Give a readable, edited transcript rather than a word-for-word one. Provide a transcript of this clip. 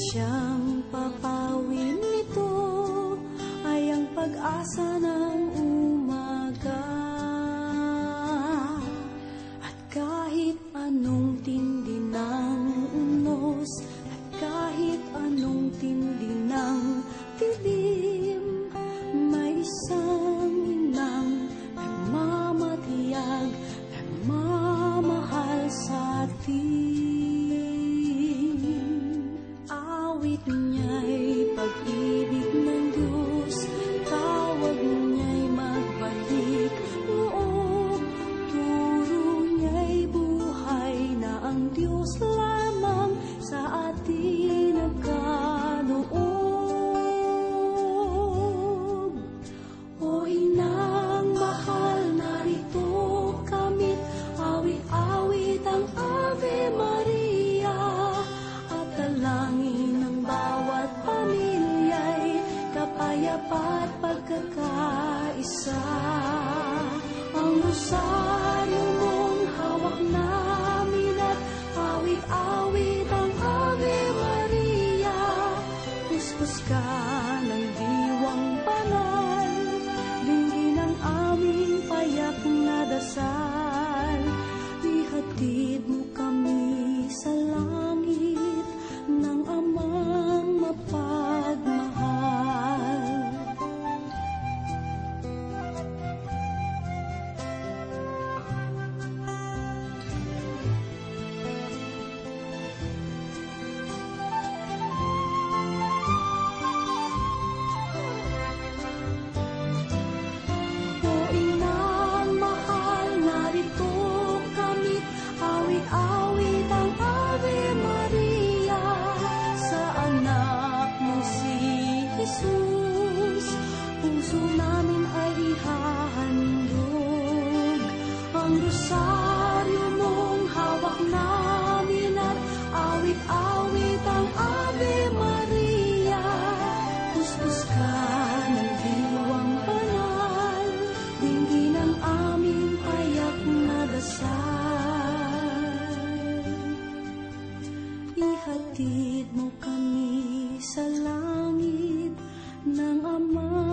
siyang papawin nito ay ang pag-asa ng umaga. At kahit anong tindi ng unos, at kahit anong tindi ng dilim, may isang inang nagmamatiyag, nagmamahal sa atin. Awit niya'y pag-ibig ng Diyos, tawag niya'y magbalik loob, turo niya'y buhay na ang Diyos lamang sa atin nagkaloob. O inang mahal, narito kamit, awit-awit ang Ave Maria, at dalangin ng bawat pamilya'y kapayapa at pagkakaisa. Ang rosaryo mong hawak namin at awit-awit ang Ave Maria, puspos ka ng diwang banal, dinggin ang aming payak na dasal. Ihatid mo kami sa langit ng Amang mapagmahal. O inang mahal, narito kami, awit-awit ang Ave Maria, sa anak mo si Jesus. Puso namin ay ihahandog, ang rosaryo mong hawak namin at awit-awit ang Ave Maria, puspos ka ng diwang banal, dinggin ang aming payak na dasal. Ihatid mo kami sa langit ng Ama